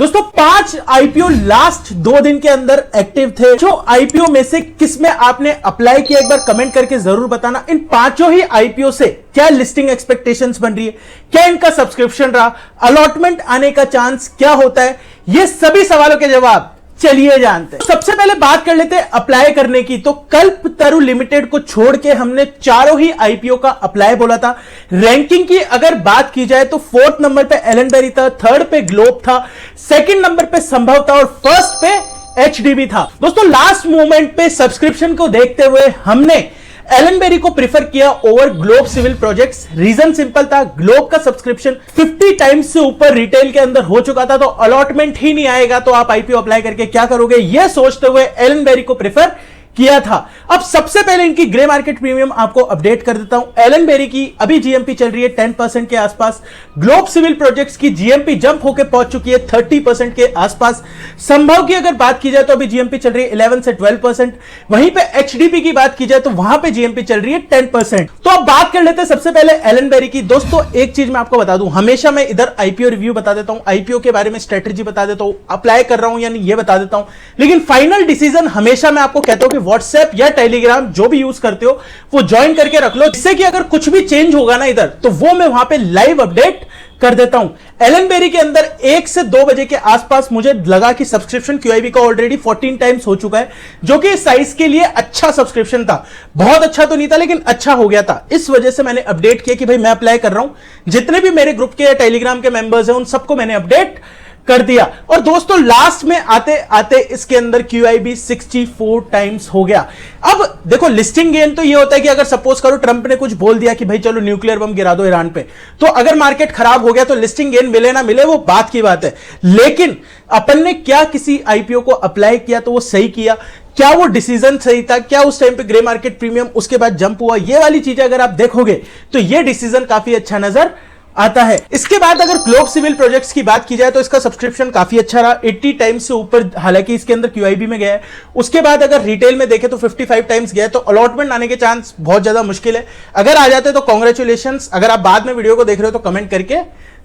दोस्तों 5 IPO last 2 दिन के अंदर एक्टिव थे। जो आईपीओ में से किस में आपने अप्लाई किया, एक बार कमेंट करके जरूर बताना। इन पांचों ही आईपीओ से क्या लिस्टिंग एक्सपेक्टेशंस बन रही है, क्या इनका सब्सक्रिप्शन रहा, अलॉटमेंट आने का चांस क्या होता है, ये सभी सवालों के जवाब चलिए जानते हैं। सबसे पहले बात कर लेते हैं अप्लाई करने की। तो कल्पतरु लिमिटेड को छोड़ के हमने चारों ही आईपीओ का अप्लाई बोला था। रैंकिंग की अगर बात की जाए तो 4th नंबर पे एलएनबेरी था, 3rd पे ग्लोब था, 2nd नंबर पे संभव था और 1st पे एचडीबी था। दोस्तों लास्ट मोमेंट पे सब्सक्रिप्शन को देखते हुए हमने एलएनबेरी को प्रीफर किया over Globe Civil Projects. Reason simple था, ग्लोब का सब्सक्रिप्शन 50 टाइम्स से ऊपर रिटेल के अंदर हो चुका था, तो अलॉटमेंट ही नहीं आएगा तो आप आईपीओ अप्लाई करके क्या करोगे, यह सोचते हुए एलएनबेरी को प्रीफर किया था। अब सबसे पहले इनकी ग्रे मार्केट प्रीमियम आपको अपडेट कर देता हूं। एलएनबेरी की अभी जीएमपी चल रही है 10% के आसपास। ग्लोब सिविल प्रोजेक्ट्स की जीएमपी जंप होकर पहुंच चुकी है 30% के आसपास। संभव की अगर बात की जाए तो अभी जीएमपी चल रही है 11 से 12%। वहीं पे एचडीपी की बात की जाए तो वहां पे जीएमपी चल रही है 10%। तो अब बात कर लेते हैं सबसे पहले एलएनबेरी की। दोस्तों एक चीज मैं आपको बता दूं, हमेशा मैं इधर आईपीओ रिव्यू बता देता हूं, आईपीओ के बारे में स्ट्रेटेजी बता देता हूं, अप्लाई कर रहा हूं यानी ये बता देता हूं, लेकिन फाइनल डिसीजन हमेशा मैं आपको कहता हूं कि व्हाट्सएप या टेलीग्राम जो भी यूज करते हो वो ज्वाइन करके रख लो, जिससे कि अगर कुछ भी चेंज होगा ना इधर तो वो मैं वहां पे लाइव अपडेट कर देता हूं। एलएनबेरी के अंदर 1 से 2 बजे के आसपास मुझे लगा कि सब्सक्रिप्शन क्यूआईबी का ऑलरेडी 14 टाइम्स हो चुका है, जो कि साइज के लिए अच्छा सब्सक्रिप्शन था। बहुत अच्छा तो नहीं था लेकिन अच्छा हो गया था। इस वजह से मैंने अपडेट किया कि भाई मैं अप्लाई कर रहा हूं। जितने भी मेरे ग्रुप के या टेलीग्राम के मेंबर्स हैं उन सबको मैंने अपडेट कर दिया। और दोस्तों लास्ट में आते आते इसके अंदर क्यूआईबी 64 टाइम्स हो गया। अब देखो लिस्टिंग गेन तो ये होता है कि अगर सपोज करो ट्रंप ने कुछ बोल दिया कि भाई चलो न्यूक्लियर बम गिरा दो ईरान पे, तो अगर मार्केट खराब हो गया तो लिस्टिंग गेन मिले ना मिले वो बात की बात है। लेकिन अपन ने क्या किसी आईपीओ को अप्लाई किया तो वो सही किया, क्या वो डिसीजन सही था, क्या उस टाइम पे ग्रे मार्केट प्रीमियम उसके बाद जंप हुआ, ये वाली चीजें अगर आप देखोगे तो ये डिसीजन काफी अच्छा नजर आता है। इसके बाद अगर ग्लोब सिविल प्रोजेक्ट्स की बात की जाए तो इसका सब्सक्रिप्शन काफी अच्छा रहा, 80 टाइम्स से ऊपर, हालांकि इसके अंदर क्यूआईबी में गया है। उसके बाद अगर रिटेल में देखें तो 55 टाइम्स गया है, तो अलॉटमेंट आने के चांस बहुत ज्यादा मुश्किल है। अगर आ जाते तो कांग्रेचुलेशंस। अगर आप बाद में वीडियो को देख रहे हो तो कमेंट करके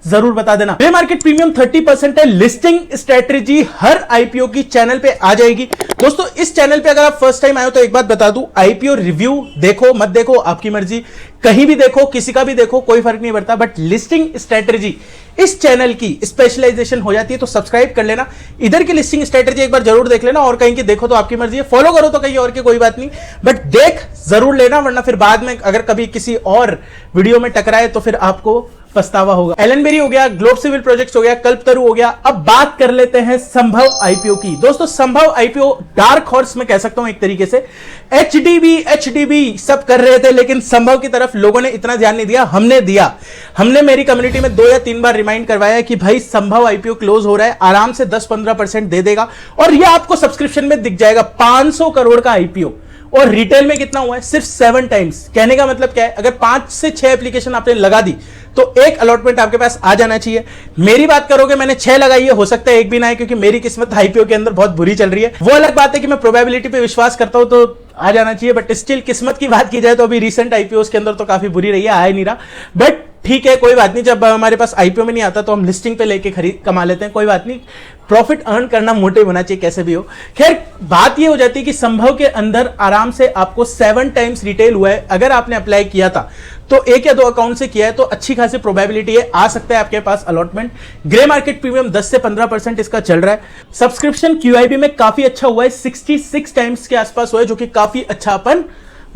जरूर बता देना। ग्रे मार्केट प्रीमियम 30% है। लिस्टिंग स्ट्रेटजी हर आईपीओ की चैनल पे आ जाएगी। दोस्तों इस चैनल पे अगर आप फर्स्ट टाइम आए हो तो एक बात बता दूं, आईपीओ रिव्यू देखो मत देखो आपकी मर्जी, कहीं भी देखो किसी का भी देखो कोई फर्क नहीं पड़ता, बट लिस्टिंग स्ट्रेटजी इस चैनल की स्पेशलाइजेशन हो जाती है, तो सब्सक्राइब कर लेना। इधर की लिस्टिंग स्ट्रेटजी एक बार जरूर देख लेना, और कहीं की देखो तो आपकी मर्जी है, फॉलो करो तो कहीं और की कोई बात नहीं, बट देख जरूर लेना, वरना फिर बाद में अगर कभी किसी और वीडियो में टकराए तो फिर आपको पछतावा होगा। एलएनबेरी हो गया, ग्लोब सिविल प्रोजेक्ट्स हो गया, कल्पतरु हो गया। अब बात कर लेते हैं संभव आईपीओ की। दोस्तों संभव आईपीओ डार्क हॉर्स में कह सकता हूं एक तरीके से। एचडीबी सब कर रहे थे लेकिन संभव की तरफ लोगों ने इतना ध्यान नहीं दिया, हमने दिया। हमने मेरी कम्युनिटी में 2 या 3 बार रिमाइंड करवाया कि भाई संभव आईपीओ क्लोज हो रहा है, आराम से 10-15% दे देगा और यह आपको सब्सक्रिप्शन में दिख जाएगा। 500 करोड़ का आईपीओ और रिटेल में कितना हुआ है, सिर्फ 7 टाइम्स। कहने का मतलब क्या है, अगर 5 से 6 एप्लीकेशन आपने लगा दी तो एक अलॉटमेंट आपके पास आ जाना चाहिए। मेरी बात करोगे, मैंने 6 लगाई है, हो सकता है एक भी ना है, क्योंकि मेरी किस्मत आईपीओ के अंदर बहुत बुरी चल रही है। वो अलग बात है कि मैं प्रोबेबिलिटी पे विश्वास करता हूं तो आ जाना चाहिए, बट स्टिल किस्मत की बात की जाए तो अभी रिसेंट आईपीओ के अंदर तो काफी बुरी रही है, आ ही नहीं रहा। बट ठीक है, कोई बात नहीं, जब हमारे पास आईपीओ में नहीं आता तो हम लिस्टिंग पे लेके खरीद कमा लेते हैं, कोई बात नहीं। प्रॉफिट अर्न करना मोटिव होना चाहिए कैसे भी हो। खैर बात ये हो जाती है कि संभव के अंदर आराम से आपको 7 टाइम्स रिटेल हुआ है। अगर आपने अप्लाई किया था तो 1 या 2 अकाउंट से किया है तो अच्छी खासी प्रोबेबिलिटी है, आ सकता है आपके पास अलॉटमेंट। ग्रे मार्केट प्रीमियम 10 से 15% इसका चल रहा है। सब्सक्रिप्शन क्यूआईबी में काफी अच्छा हुआ है, 66 टाइम्स के आसपास हुआ है, जो कि काफी अच्छा अपन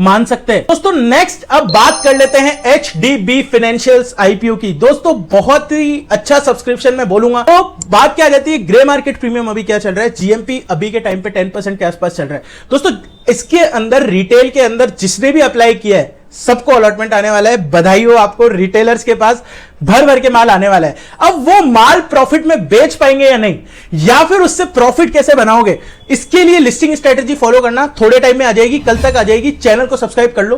मान सकते हैं। दोस्तों नेक्स्ट अब बात कर लेते हैं एचडीबी फाइनेंशियल्स आईपीओ की। दोस्तों बहुत ही अच्छा सब्सक्रिप्शन मैं बोलूंगा। तो बात क्या आ जाती है, ग्रे मार्केट प्रीमियम अभी क्या चल रहा है, जीएमपी अभी के टाइम पे 10% के आसपास चल रहा है। दोस्तों इसके अंदर रिटेल के अंदर जिसने भी अप्लाई किया है सबको अलॉटमेंट आने वाला है। बधाई हो आपको, रिटेलर्स के पास भर भर के माल आने वाला है। अब वो माल प्रॉफिट में बेच पाएंगे या नहीं, या फिर उससे प्रॉफिट कैसे बनाओगे, इसके लिए लिस्टिंग स्ट्रेटजी फॉलो करना। थोड़े टाइम में आ जाएगी, कल तक आ जाएगी, चैनल को सब्सक्राइब कर लो।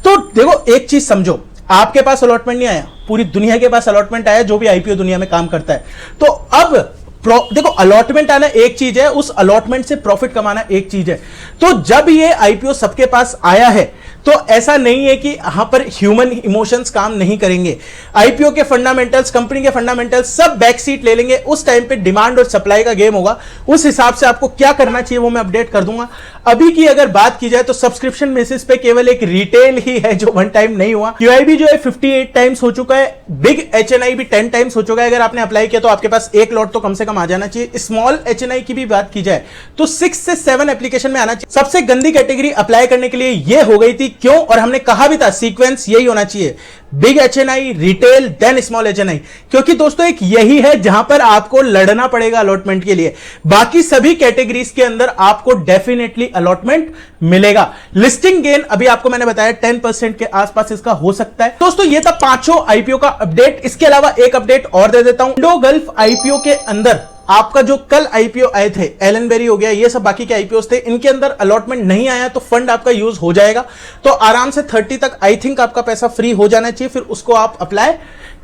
तो देखो एक चीज समझो, आपके पास अलॉटमेंट नहीं आया, पूरी दुनिया के पास अलॉटमेंट आया जो भी आईपीओ दुनिया में काम करता है। तो अब देखो अलॉटमेंट आना एक चीज है, उस अलॉटमेंट से प्रॉफिट कमाना एक चीज है। तो जब ये आईपीओ सबके पास आया है तो ऐसा नहीं है कि यहां पर ह्यूमन इमोशंस काम नहीं करेंगे। आईपीओ के फंडामेंटल्स, कंपनी के फंडामेंटल्स सब बैक सीट ले लेंगे। उस टाइम पे डिमांड और सप्लाई का गेम होगा, उस हिसाब से आपको क्या करना चाहिए वो मैं अपडेट कर दूंगा। अभी की अगर बात की जाए तो सब्सक्रिप्शन बेसिस पे केवल एक रिटेल ही है जो वन टाइम नहीं हुआ। क्यूआईबी जो है 58 टाइम्स हो चुका है, बिग एचएनआई भी 10 टाइम्स हो चुका है। अगर आपने अप्लाई किया तो आपके पास एक लॉट तो कम से कम आ जाना चाहिए। स्मॉल एचएनआई की भी बात की जाए तो 6 से 7 एप्लीकेशन में आना चाहिए। सबसे गंदी कैटेगरी अप्लाई करने के लिए ये हो गई थी, क्यों? और हमने कहा भी था सीक्वेंस यही होना चाहिए, big HNI, retail, then small HNI, क्योंकि दोस्तों एक यही है जहां पर आपको लड़ना पड़ेगा अलॉटमेंट के लिए। बाकी सभी कैटेगरीज के अंदर आपको डेफिनेटली अलॉटमेंट मिलेगा। लिस्टिंग गेन अभी आपको मैंने बताया 10% के आसपास इसका हो सकता है। दोस्तों ये था पांचों आईपीओ का अपडेट। इसके अलावा एक अपडेट और दे देता हूं। इंडो गल्फ आईपीओ के अंदर आपका जो कल आईपीओ आए थे, एलनबेरी हो गया, ये सब बाकी के आईपीओ थे, इनके अंदर अलॉटमेंट नहीं आया तो फंड आपका यूज हो जाएगा। तो आराम से 30 तक आई थिंक आपका पैसा फ्री हो जाना चाहिए, फिर उसको आप अप्लाई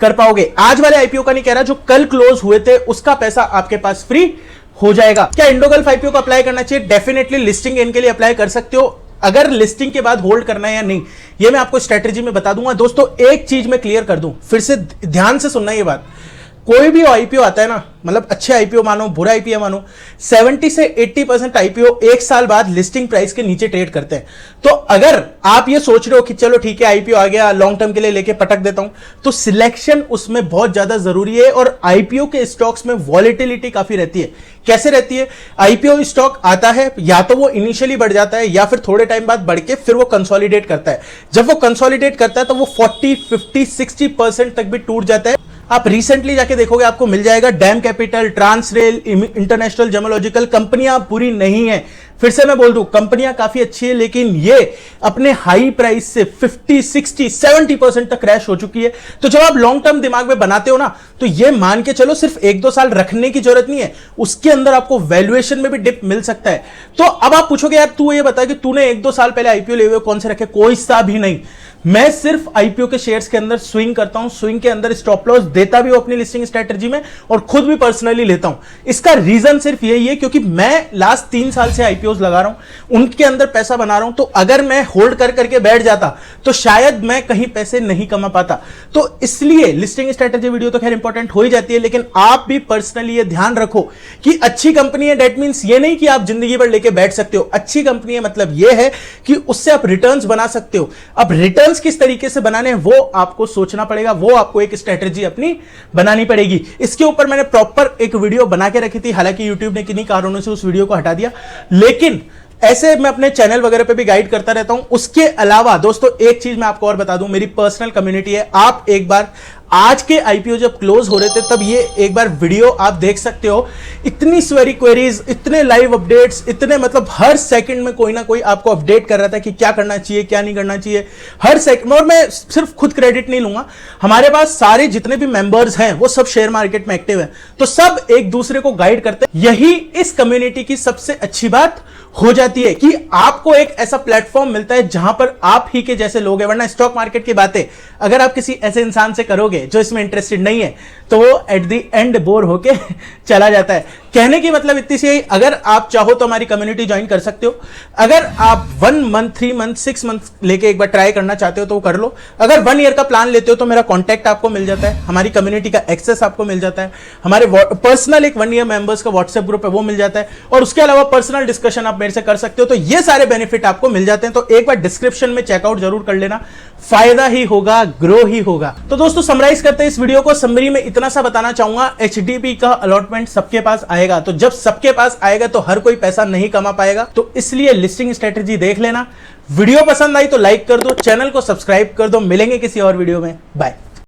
कर पाओगे। आज वाले आईपीओ का नहीं कह रहा, जो कल क्लोज हुए थे उसका पैसा आपके पास फ्री हो जाएगा। क्या इंडोगल्फ आईपीओ को अप्लाई करना चाहिए? डेफिनेटली लिस्टिंग इनके लिए अप्लाई कर सकते हो। अगर लिस्टिंग के बाद होल्ड करना है या नहीं, ये मैं आपको स्ट्रेटेजी में बता दूंगा। दोस्तों एक चीज मैं क्लियर कर दूं, फिर से ध्यान से सुनना ये बात। कोई भी आईपीओ आता है ना, मतलब अच्छे आईपीओ मानो, बुरा आईपीओ मानो, 70 से 80% आईपीओ एक साल बाद लिस्टिंग प्राइस के नीचे ट्रेड करते हैं। तो अगर आप ये सोच रहे हो कि चलो ठीक है आईपीओ आ गया, लॉन्ग टर्म के लिए लेके पटक देता हूं, तो सिलेक्शन उसमें बहुत ज्यादा जरूरी है। और आईपीओ के स्टॉक्स में वॉलेटिलिटी काफी रहती है। कैसे रहती है? आईपीओ स्टॉक आता है, या तो वो इनिशियली बढ़ जाता है या फिर थोड़े टाइम बाद बढ़ के फिर वो कंसोलिडेट करता है। जब वो कंसोलिडेट करता है तो वो 40, 50, 60% तक भी टूट जाता है। आप रिसेंटली जाके देखोगे आपको मिल जाएगा, dam capital, Transrail, international gemological, कंपनियां बुरी नहीं है। फिर से मैं बोल दूं, कंपनियां काफी अच्छी है, लेकिन ये अपने हाई प्राइस से 50, 60, 70% तक क्रैश हो चुकी है। तो जब आप लॉन्ग टर्म दिमाग में बनाते हो ना, तो ये मान के चलो सिर्फ 1-2 साल रखने की जरूरत नहीं है, उसके अंदर आपको वैल्यूएशन में भी डिप मिल सकता है। तो अब आप पूछोगे यार तू ये बता कि तूने 1-2 साल पहले आईपीओ ले हुए कौन से रखे? कोई सा भी नहीं। मैं सिर्फ आईपीओ के शेयर्स के अंदर स्विंग करता हूं, स्विंग के अंदर स्टॉप लॉस देता भी हूं अपनी लिस्टिंग स्ट्रेटजी में, और खुद भी पर्सनली लेता हूं। इसका रीजन सिर्फ यही है क्योंकि मैं लास्ट 3 साल से आईपीओ लगा रहा हूं, उनके अंदर पैसा बना रहा हूं। तो अगर मैं होल्ड कर करके बैठ जाता तो शायद मैं कहीं पैसे नहीं कमा पाता। तो इसलिए लिस्टिंग स्ट्रेटजी वीडियो तो खैर इंपॉर्टेंट हो ही जाती है, लेकिन आप भी पर्सनली ये ध्यान रखो कि अच्छी कंपनी है, डेट मींस ये नहीं कि आप जिंदगी भर लेके बैठ सकते हो। अच्छी कंपनी है मतलब ये है कि उससे आप रिटर्न्स बना सकते हो। अब रिटर्न्स किस तरीके से बनाने हैं वो आपको सोचना पड़ेगा, वो आपको एक स्ट्रेटजी अपनी बनानी पड़ेगी। इसके ऊपर मैंने प्रॉपर एक वीडियो बना के रखी थी, हालांकि यूट्यूब ने किन्हीं कारणों से उस वीडियो को हटा दिया, लेकिन ऐसे मैं अपने चैनल वगैरह पे भी गाइड करता रहता हूं। उसके अलावा दोस्तों एक चीज मैं आपको और बता दूं, मेरी पर्सनल कम्युनिटी है। आप एक बार आज के आईपीओ जब क्लोज हो रहे थे तब ये एक बार वीडियो आप देख सकते हो। इतनी स्वेरी क्वेरीज, इतने लाइव अपडेट्स, इतने मतलब हर सेकंड में कोई ना कोई आपको अपडेट कर रहा था कि क्या करना चाहिए, क्या नहीं करना चाहिए, हर सेकंड। और मैं सिर्फ खुद क्रेडिट नहीं लूंगा, हमारे पास सारे जितने भी मेंबर्स हैं वो सब शेयर मार्केट में एक्टिव हैं, तो सब एक दूसरे को गाइड करते हैं। यही इस कम्युनिटी की सबसे अच्छी बात हो जाती है कि आपको एक ऐसा प्लेटफॉर्म मिलता है जहां पर आप ही के जैसे लोग हैं। वरना स्टॉक मार्केट की बातें अगर आप किसी ऐसे इंसान से करोगे जो इसमें इंटरेस्टेड नहीं है, तो वो एट द एंड बोर होके चला जाता है। कहने की मतलब इतनी सी, अगर आप चाहो तो हमारी कम्युनिटी ज्वाइन कर सकते हो। अगर आप 1 मंथ, 3 मंथ, 6 मंथ लेके एक बार ट्राई करना चाहते हो तो वो कर लो। अगर 1 ईयर का प्लान लेते हो तो मेरा कॉन्टैक्ट आपको मिल जाता है, हमारी कम्युनिटी का एक्सेस आपको मिल जाता है, हमारे पर्सनल एक 1 ईयर मेंबर्स का व्हाट्सएप ग्रुप है वो मिल जाता है, और उसके अलावा पर्सनल डिस्कशन आप मेरे से कर सकते हो। तो ये सारे बेनिफिट आपको मिल जाते हैं। तो एक बार डिस्क्रिप्शन में चेकआउट जरूर कर लेना, फायदा ही होगा, ग्रो ही होगा। तो दोस्तों समराइज करते हैं इस वीडियो को। समरी में इतना सा बताना चाहूंगा, एचडीबी का अलॉटमेंट सबके पास आएगा। तो जब सबके पास आएगा तो हर कोई पैसा नहीं कमा पाएगा, तो इसलिए लिस्टिंग स्ट्रेटजी देख लेना। वीडियो पसंद आई तो लाइक कर दो, चैनल को सब्सक्राइब कर दो। मिलेंगे किसी और वीडियो में, बाय।